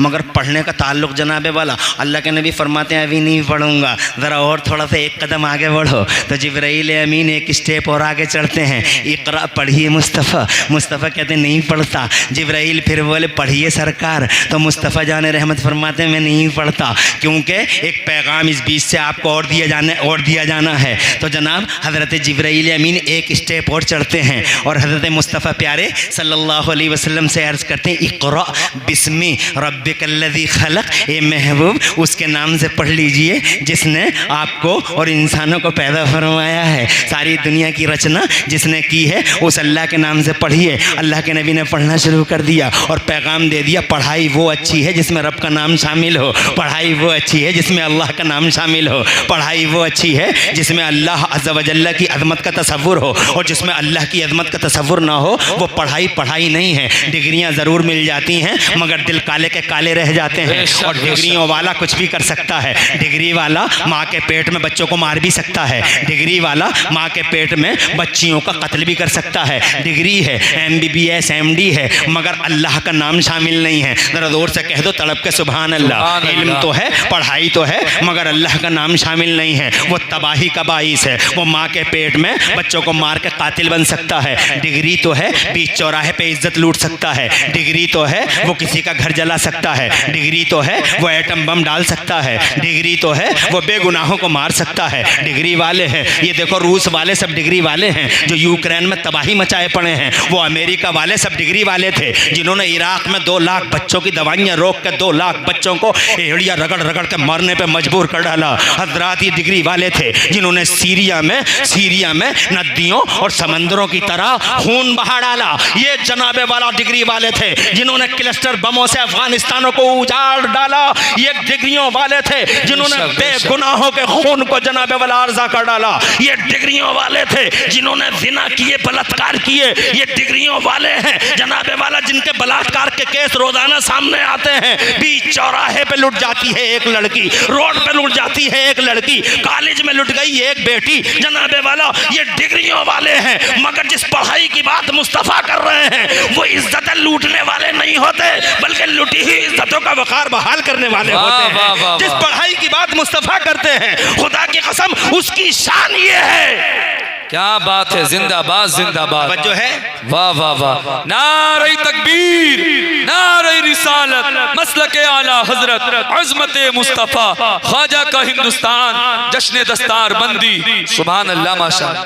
मगर पढ़ने का ताल्लुक़ जनाब वाला अल्लाह के नबी फरमाते हैं अभी नहीं पढ़ूँगा, ज़रा और थोड़ा सा एक कदम आगे बढ़ो। तो जिब्राईल अमीन एक स्टेप और आगे चढ़ते हैं, इक़रा पढ़िए मुस्तफ़ा। मुस्तफ़ा कहते हैं नहीं पढ़ता। जिब्राईल फिर बोले पढ़िए सरकार। तो मुस्तफ़ा जान रहमत फरमाते हैं मैं नहीं पढ़ता, क्योंकि एक पैगाम इस बीच से आपको और दिया जाना है। तो जनाब हज़रत जिब्राईल अमीन एक स्टेप और चढ़ते हैं और हज़रत मुस्तफ़ा प्यारे सल्लल्लाहु अलैहि वसल्लम से अर्ज़ करते हैं इक़रा बिस्मि रब्बिकल्लज़ी खलक़, ए महबूब उसके नाम से पढ़ लीजिए जिसने आपको और इंसानों को पैदा फरमाया है। सारी दुनिया की रचना जिसने की है उस अल्लाह के नाम से पढ़िए। अल्लाह के नबी ने पढ़ना शुरू कर दिया और पैगाम दे दिया, पढ़ाई वो अच्छी है जिसमें रब का नाम शामिल हो, पढ़ाई वो अच्छी है जिसमें अल्लाह का नाम शामिल हो, पढ़ाई वो अच्छी है जिसमें अल्लाह अज़्ज़ व जल्ल की अज़मत का तसव्वुर हो, और जिसमें अल्लाह की अज़मत का तसव्वुर ना हो वो पढ़ाई नहीं है। डिग्रियां ज़रूर मिल जाती हैं मगर दिल काले के काले रह जाते हैं। और डिग्रियों वाला कुछ भी कर सकता है, डिग्री वाला माँ के पेट में बच्चों को मार भी सकता है, डिग्री वाला माँ के पेट में बच्चियों का कत्ल भी कर सकता है। डिग्री है, MBBS MD है, मगर अल्लाह का नाम शामिल नहीं है। ज़रा ज़ोर से कह दो तड़प के सुभान अल्लाह। इल्म तो है, पढ़ाई तो है, मगर अल्लाह का नाम शामिल नहीं है। वो तबाही का बाइस है, वो माँ के पेट में बच्चों को मार के कातिल बन सकता है। डिग्री तो है, बीच चौराहे पे इज्जत लूट सकता है। डिग्री तो है, वो किसी का घर जला सकता है। डिग्री तो है, वो एटम बम डाल सकता है। डिग्री तो है, वो बेगुनाहों को मार सकता है। डिग्री वाले हैं, ये देखो रूस वाले सब डिग्री वाले हैं जो यूक्रेन में तबाही मचाए पड़े हैं। वो अमेरिका वाले सब डिग्री वाले थे जिन्होंने इराक में 2 लाख बच्चों की दवाइयाँ रोक के 2 लाख बच्चों को एड़िया रगड़ रगड़ के मरने पे मजबूर कर डाला। हजरात ये डिग्री वाले थे जिन्होंने सीरिया में नदियों और समंदरों की तरह खून बहा डाला। ये जनाबे वाला डिग्री वाले थे जिन्होंने क्लस्टर बमों से अफगानिस्तानों को उजाड़ डाला। ये डिग्रियों वाले थे जिन्होंने बेगुनाहों के खून को जनाबे वाला अर्जा कर डाला। ये डिग्रियों वाले थे जिन्होंने जिना किए, बलात्कार किए। ये डिग्रियों वाले हैं जनाबे वाला जिनके बलात्कार के केस रोजाना सामने आते हैं। बीच चौराहे पे लुट जाती है एक लड़की, रोड पे लुट जाती है एक लड़की, कॉलेज में लुट गई एक बेटी। जनाबे वाला ये डिग्रियों वाले हैं, मगर जिस पढ़ाई की बात मुस्तफ़ा कर रहे हैं वो इज्जतें लूटने वाले नहीं होते, बल्कि लुटी हुई इज्जतों का वकार बहाल करने वाले होते हैं। जिस पढ़ाई की बात मुस्तफ़ा करते हैं खुदा की कसम उसकी शान ये है। क्या बात है, जिंदाबाद जिंदाबाद जो है वाह वाह वाह। नारे तकबीर, नारे रिसालत, मसलके आला हजरत, अज़मत मुस्तफ़ा, ख्वाजा का हिंदुस्तान, जश्न दस्तार बंदी। सुभान अल्लाह, माशाअल्लाह,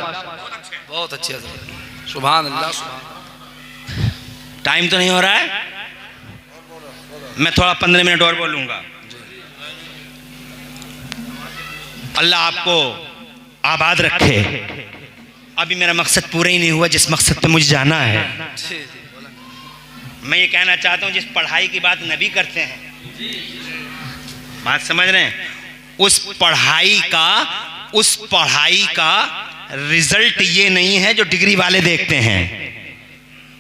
बहुत अच्छे, सुभान अल्लाह। टाइम तो नहीं हो रहा है, मैं थोड़ा 15 मिनट और बोलूँगा। अल्लाह आपको आबाद रखे। अभी मेरा मकसद पूरा ही नहीं हुआ जिस मकसद पे मुझे जाना है। मैं ये कहना चाहता हूँ जिस पढ़ाई की बात नबी करते हैं, बात समझ रहे हैं, उस पढ़ाई का रिजल्ट ये नहीं है जो डिग्री वाले देखते हैं।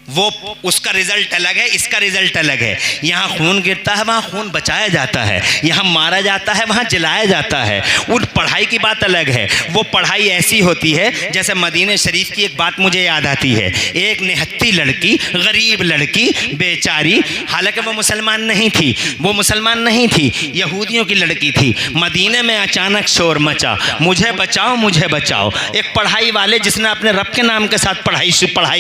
वो उसका रिजल्ट अलग है, इसका रिजल्ट अलग है। यहाँ खून गिरता है वहाँ खून बचाया जाता है, यहाँ मारा जाता है वहाँ जलाया जाता है। उन पढ़ाई की बात अलग है। वो पढ़ाई ऐसी होती है जैसे मदीने शरीफ की एक बात मुझे याद आती है। एक निहत्ती लड़की, गरीब लड़की, बेचारी, हालांकि वो मुसलमान नहीं थी, यहूदियों की लड़की थी। मदीने में अचानक शोर मचा, मुझे बचाओ मुझे बचाओ। एक पढ़ाई वाले जिसने अपने रब के नाम के साथ पढ़ाई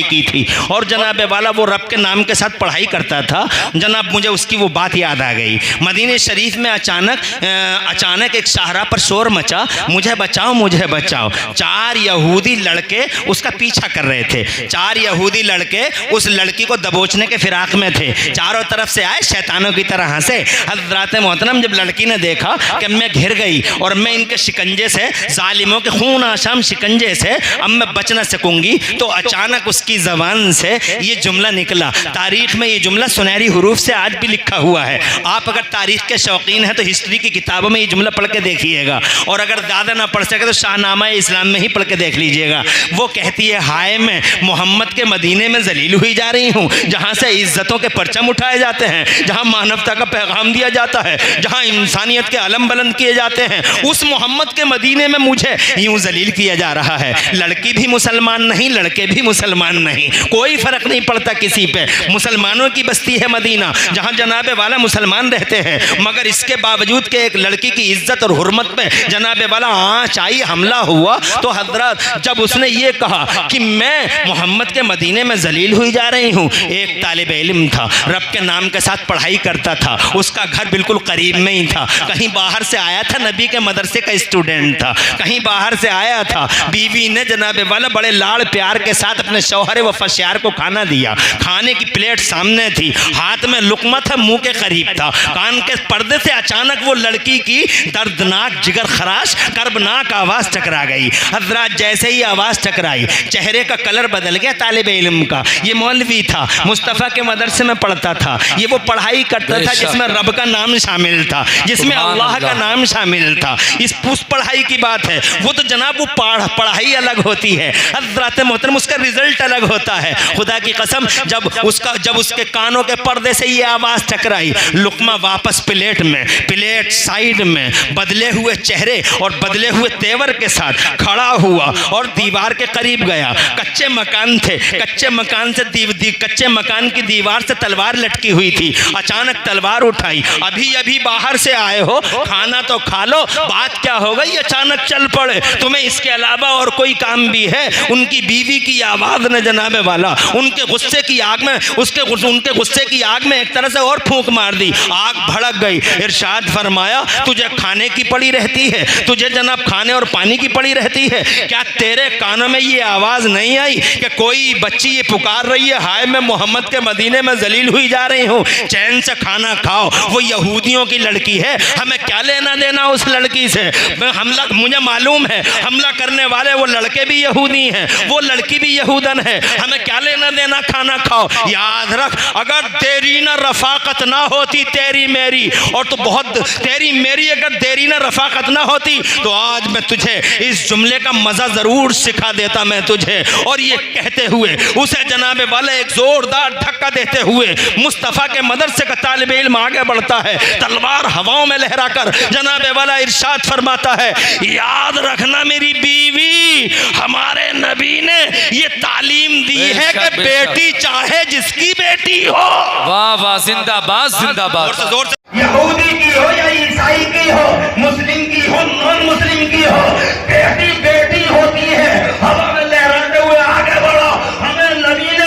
की थी और जनाब वाला वो रब के नाम के साथ पढ़ाई करता था। जनाब मुझे उसकी वो बात याद आ गई। मदीने शरीफ में अचानक एक शाहरा पर शोर मचा, मुझे बचाओ मुझे बचाओ। 4 यहूदी लड़के उसका पीछा कर रहे थे। 4 यहूदी लड़के उस लड़की को दबोचने के फिराक में थे। चारों तरफ से आए शैतानों की तरह से। हज़रात मोहतरम जब लड़की ने देखा कि मैं घिर गई और मैं इनके शिकंजे से, जालिमों के खून आशाम शिकंजे से अब मैं बच न सकूंगी, तो अचानक उसकी ज़बान से ये जुमला निकला। तारीख में ये जुमला सुनहरी हुरूफ से आज भी लिखा हुआ है। आप अगर तारीख के शौकीन हैं तो हिस्ट्री की किताबों में ये जुमला पढ़ के देखिएगा, और अगर ज़्यादा ना पढ़ सके तो शाहनामा इस्लाम में ही पढ़ के देख लीजिएगा। वो कहती है, हाय मैं मोहम्मद के मदीने में जलील हुई जा रही हूँ, जहाँ से इज्जतों के परचम उठाए जाते हैं, जहाँ मानवता का पैगाम दिया जाता है, जहाँ इंसानियत के अलम बुलंद किए जाते हैं। उस मोहम्मद के मदीने में मुझे यूँ जलील किया जा रहा है। लड़की भी मुसलमान नहीं, लड़के भी मुसलमान नहीं, कोई फ़र्क नहीं नहीं पड़ता किसी पे। मुसलमानों की बस्ती है मदीना, जहाँ जनाब वाला मुसलमान रहते हैं, मगर इसके बावजूद के एक लड़की की इज्जत और हुर्मत पे जनाब वाला आँच आई, हमला हुआ। तो हजरत जब उसने ये कहा कि मैं मोहम्मद के मदीने में जलील हुई जा रही हूँ, एक तालिब इल्म था, रब के नाम के साथ पढ़ाई करता था, उसका घर बिल्कुल करीब में ही था, कहीं बाहर से आया था, नबी के मदरसे का स्टूडेंट था, कहीं बाहर से आया था। बीवी ने जनाब वाला बड़े लाड़ प्यार के साथ अपने शौहर व फशियार को खाना दिया। खाने की प्लेट सामने थी, हाथ में लुकमा था, मुंह के करीब था। कान के पर्दे से अचानक वो लड़की की दर्दनाक जिगर खराश कर्बनाक आवाज टकरा गई। हजरत जैसे ही आवाज टकराई, चेहरे का कलर बदल गया तालिब इल्म का। ये मौलवी था, मुस्तफ़ा के मदरसे में पढ़ता था, ये वो पढ़ाई करता था जिसमें रब का नाम शामिल था, जिसमें अल्लाह का नाम शामिल था। उस पढ़ाई की बात है। वो तो जनाब वो पढ़ाई अलग होती है हज़रत मोहतरम, उसका रिजल्ट अलग होता है। खुदा की कसम जब उसके कानों के पर्दे से ये आवाज़ टकराई, लुकमा वापस प्लेट में, प्लेट साइड में, बदले हुए चेहरे और बदले हुए तेवर के साथ खड़ा हुआ और दीवार के करीब गया। कच्चे मकान थे, कच्चे मकान से कच्चे मकान की दीवार से तलवार लटकी हुई थी। अचानक तलवार उठाई, अभी अभी बाहर से आए हो, खाना तो खा लो, बात क्या हो गई अचानक चल पड़े, तुम्हें इसके अलावा और कोई काम भी है? उनकी बीवी की आवाज़ ने जनाबे वाला उनके गुस्से की आग में उनके गुस्से की आग में एक तरह से और फूंक मार दी। आग भड़क गई। इरशाद फरमाया, तुझे खाने की पड़ी रहती है, तुझे जनाब खाने और पानी की पड़ी रहती है, क्या तेरे कानों में ये आवाज़ नहीं आई कि कोई बच्ची ये पुकार रही है, हाय मैं मोहम्मद के मदीने में जलील हुई जा रही हूँ, चैन से खाना खाओ। वो यहूदियों की लड़की है, हमें क्या लेना देना उस लड़की से? मुझे मालूम है हमला करने वाले वो लड़के भी यहूदी हैं, वो लड़की भी यहूदन है, हमें क्या लेना देना, खाना खाओ। याद रख, अगर तेरी ना रफाकत ना होती तेरी मेरी, और तो बहुत तेरी मेरी अगर तेरी ना रफाकत ना होती तो आज मैं तुझे इस जुमले का मजा जरूर सिखा देता मैं तुझे। और ये कहते हुए उसे जनाबे वाला एक जोरदार धक्का देते हुए मुस्तफ़ा के मदरसे का तालिब इल्म आगे बढ़ता है, तलवार हवाओं में लहराकर जनाबे वाला इरशाद फरमाता है, याद रखना मेरी बीवी, हमारे नबी ने ये तालीम दी है कि बेटी चाहे जिसकी बेटी हो। वाह वाह, जिंदाबाद जिंदाबाद। जोर से यहूदी की हो या ईसाई की हो, मुस्लिम की हो नॉन मुस्लिम की हो, बेटी बेटी होती है। हवा में लहराते हुए आगे बढ़ो, हमें नबी ने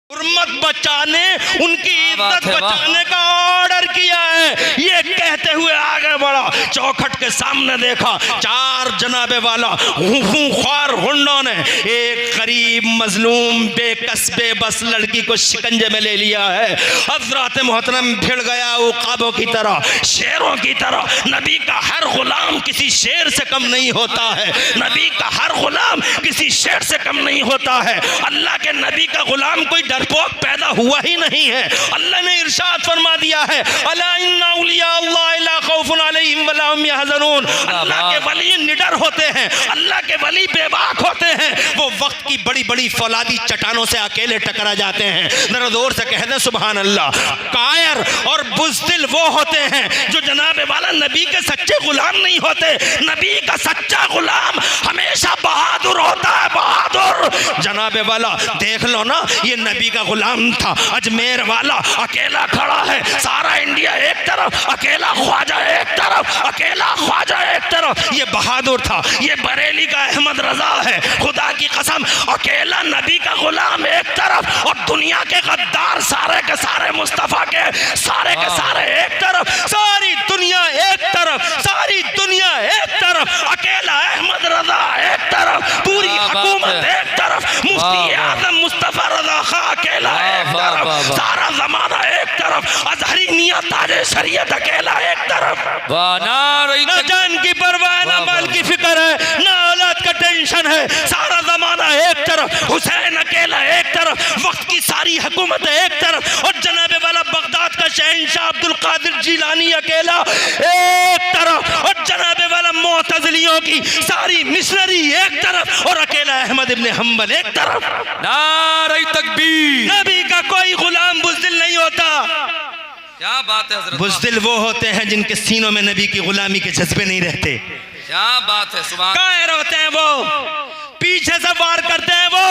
हुर्मत बचाने, उनकी इज्जत बचाने का ऑर्डर किया है। ये कहते हुए आगे बढ़ा, चौखट के सामने देखा, चार जनाबे वाला ख्वार हुंडों ने एक गरीब मजलूम बेकस बेबस लड़की को शिकंजे में ले लिया है। हजरत मोहतरम भिड़ गया उकाबों की तरह, शेरों की तरह। नबी का हर गुलाम किसी शेर से कम नहीं होता है, नबी का हर गुलाम किसी शेर से कम नहीं होता है। अल्लाह के नबी का गुलाम कोई डरपोक पैदा हुआ ही नहीं है। अल्लाह ने इरशाद फरमा दिया है, अला इन्ना औलिया अल्लाह ला खौफुन अलैहिम वला हुम यहज़नून। अल्लाह के वली निडर होते हैं, अल्लाह के वली बेबाक होते हैं। वो वक्त की बड़ी बड़ी फौलादी चट्टानों से अकेले टकरा जाते हैं। जरा जोर से कह दे सुभान अल्लाह। कायर और बुज़दिल वो होते हैं जो जनाबे वाला नबी के सच्चे गुलाम नहीं होते। नबी का सच्चा गुलाम हमेशा बहादुर होता है, बहादुर। जनाबे वाला देख लो ना, ये नबी का गुलाम था, अजमेर वाला अकेला खड़ा है, सारा इंडिया एक तरफ, अकेला ख्वाजा एक तरफ, अकेला ख्वाजा एक तरफ। ये बहादुर था, ये बरेली का अहमद रजा है। खुदा की कसम, अकेला नबी का गुलाम एक तरफ और दुनिया के गद्दार सारे के सारे मुस्तफ़ा के सारे एक तरफ, सारी दुनिया एक तरफ, सारी दुनिया एक तरफ, अकेला अहमद रजा एक तरफ, पूरी हुकूमत एक तरफ, मुफ्ती आज़म मुस्तफ़ा रजा खां अकेला एक तरफ, सारा जमाना एक तरफ, अजहरी मियां ताजे शरीयत अकेला एक तरफ। ना जान की परवाह, ना माल की फिक्र है, ना औलाद का टेंशन है, सारा जमाना एक तरफ, हुसैन अकेला एक तरफ, वक्त की सारी हुकूमत एक तरफ, और जनाबे वाला बगदाद का शहंशाह अब्दुल कादिर जिलानी अकेला एक तरफ, और जनाबे वाला मुअतज़िलियों की सारी मिशनरी एक तरफ, और अकेला अहमद इब्ने हम्बल एक तरफ। नारे तकबीर। नबी का कोई गुलाम बुज़दिल नहीं होता। क्या बात है हज़रत। बुज़दिल वो होते हैं जिनके सीनों में नबी की गुलामी के जज्बे नहीं रहते। क्या बात है, सुभान। कायर होते हैं वो, पीछे से वार करते हैं वो,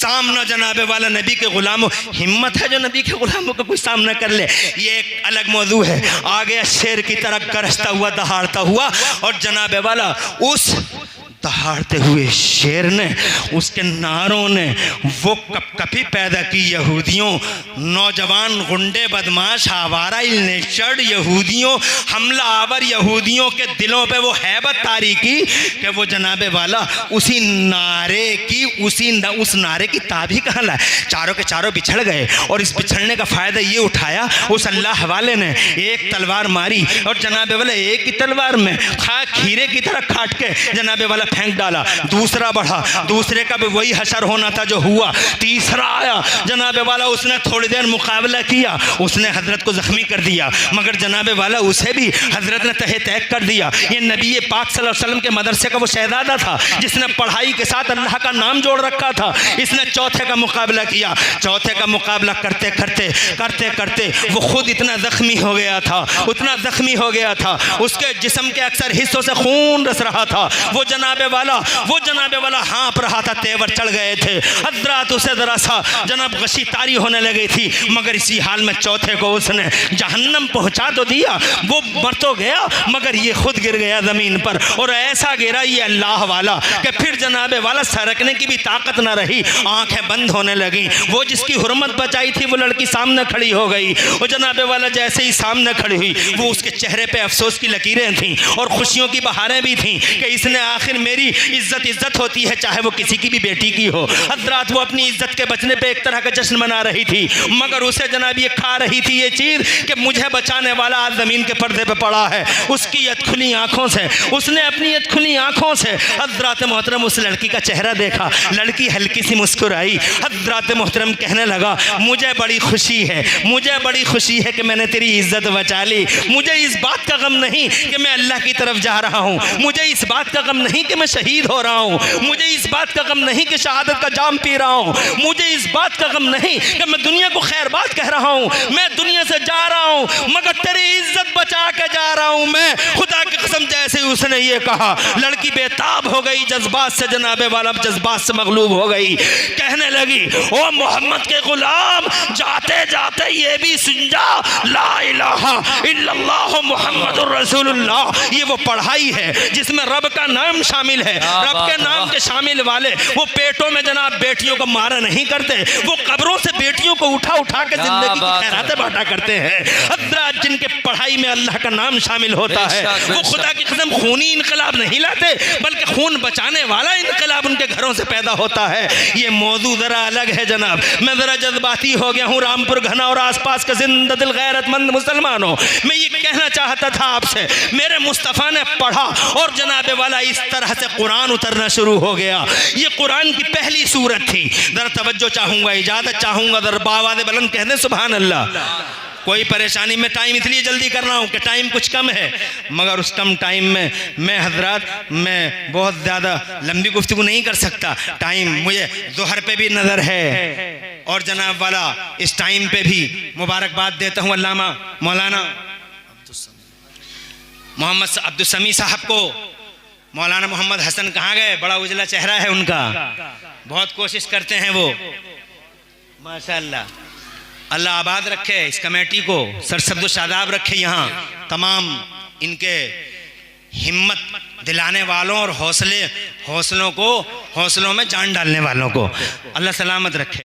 सामना जनाबे वाला नबी के गुलामों, हिम्मत है जो नबी के गुलामों का कोई सामना कर ले, ये एक अलग मौजू है। आ गया शेर की तरह गरजता हुआ, दहाड़ता हुआ, और जनाबे वाला उस दहाड़ते हुए शेर ने, उसके नारों ने वो कपकपी पैदा की यहूदियों, नौजवान गुंडे बदमाश आवारा नेचर्ड यहूदियों, हमला आवर यहूदियों के दिलों पे वो हैबत तारी की कि वो जनाबे वाला उसी नारे की उस नारे की ताबी कहाँ लाए। चारों के चारों बिछड़ गए और इस बिछड़ने का फ़ायदा ये उठाया उस अल्लाह वाले ने, एक तलवार मारी और जनाबे वाला एक ही तलवार में खीरे की तरह काट के जनाबे वाला फेंक डाला। दूसरा बढ़ा, दूसरे का भी वही हशर होना था जो हुआ। तीसरा आया, जनाबे वाला उसने थोड़ी देर मुकाबला किया, उसने हजरत को जख्मी कर दिया, मगर जनाबे वाला उसे भी हजरत ने तहे तैक कर दिया। ये नबी पाक सल्लल्लाहु अलैहि वसल्लम के मदरसे का वो शहजादा था जिसने पढ़ाई के साथ अल्लाह का नाम जोड़ रखा था। इसने चौथे का मुकाबला किया। चौथे का मुकाबला करते करते करते करते वो खुद इतना जख्मी हो गया था, उतना जख्मी हो गया था, उसके जिस्म के अक्सर हिस्सों से खून रस रहा था। वो जनाबे वाला हाँप रहा था, तेवर चढ़ गए थे। हजरत उसे जरा सा जनाब गशी तारी होने लगी थी, मगर इसी हाल में चौथे को उसने जहन्नम पहुंचा तो दिया। वो मर तो गया मगर ये खुद गिर गया ज़मीन पर, और ऐसा गिरा ये अल्लाह वाला कि फिर जनाबे वाला सरकने की भी ताकत ना रही, आंखें बंद होने लगी। वो जिसकी हुर्मत बचाई थी वो लड़की सामने खड़ी हो गई। वो जनाबे वाला जैसे ही सामने खड़ी हुई, वो उसके चेहरे पे अफसोस की लकीरें थीं और खुशियों की बहारें भी थीं कि इसने आखिर मेरी इज्जत होती है चाहे वो किसी की भी बेटी की हो। हजरत वो अपनी इज्जत के बचने पे एक तरह का जश्न मना रही थी, मगर उसे जनाब ये खा रही थी ये चीज़ कि मुझे बचाने वाला आज ज़मीन के पर्दे पे पड़ा है। उसकी खुली आंखों से, उसने अपनी खुली आंखों से हजरत मोहतरम उस लड़की का चेहरा देखा। लड़की हल्की सी मुस्कुराई। हजरत मोहतरम कहने लगा, मुझे बड़ी खुशी है, मुझे बड़ी खुशी है कि मैंने तेरी इज्जत बचा ली। मुझे इस बात का गम नहीं कि मैं अल्लाह की तरफ जा रहा हूँ, मुझे इस बात का गम नहीं कि मैं शहीद हो रहा हूँ, मुझे इस बात का गम नहीं कि शहादत का जाम पी रहा हूँ, मुझे इस बात का गम नहीं कि मैं दुनिया को खैर बात कह रहा हूँ, मैं दुनिया से जा रहा हूँ मगर तेरी इज्जत बचा के जा रहा हूँ मैं। खुदा की कसम जैसे ही उसने ये कहा, लड़की बेताब हो गई जज्बात से, जनाबे वाला जज्बात से मगलूब हो गई। कहने लगी, ओ मोहम्मद के गुलाम, जाते जाते ये भी सुन जा, ला इलाहा इल्लल्लाह मुहम्मदुर रसूलुल्लाह। ये वो पढ़ाई है जिसमें रब का नाम शामिल है। रब के नाम के शामिल वाले वो पेटों में जनाब बेटियों को मारा नहीं करते, वो कब्रों से बेटियों को उठा उठा के जिंदगी की खैरातें बांटा करते हैं। हजरत जिनके पढ़ाई में अल्लाह का नाम शामिल होता है वो खुदा की कसम खूनी इनकलाब नहीं लाते, बल्कि खून बचाने वाला इनकलाब उनके घरों से पैदा होता है। ये मौजू ज़रा अलग है जनाब। मैं ज़रा जज्बाती हो गया हूँ। रामपुर घना और आसपास के जिंदा दिल गैरतमंद मुसलमानों, मैं ये कहना चाहता था आपसे, मेरे मुस्तफ़ा ने पढ़ा और जनाबे वाला इस तरह से कुरान उतरना शुरू हो गया। ये कुरान की पहली सूरत थी। ज़रा तवज्जो चाहूँगा, इजाज़त चाहूँगा, ज़रा बावाज़ बुलंद कह दें सुभान अल्लाह। कोई परेशानी में, टाइम इसलिए जल्दी कर रहा हूँ कि टाइम कुछ कम है, मगर उस कम टाइम में मैं हजरत मैं बहुत ज़्यादा लंबी गुफ्तगू नहीं कर सकता। टाइम मुझे ज़ोहर पे भी नज़र है और जनाब वाला इस टाइम पे भी मुबारकबाद देता हूँ अल्लामा मौलाना मोहम्मद अब्दुल समी साहब को। मौलाना मोहम्मद हसन कहाँ गए? बड़ा उजला चेहरा है उनका, बहुत कोशिश करते हैं वो, माशाअल्लाह। अल्लाह आबाद रखे इस कमेटी को, सरसब्द शादाब रखे यहाँ तमाम इनके हिम्मत दिलाने वालों और हौसलों में जान डालने वालों को अल्लाह सलामत रखे।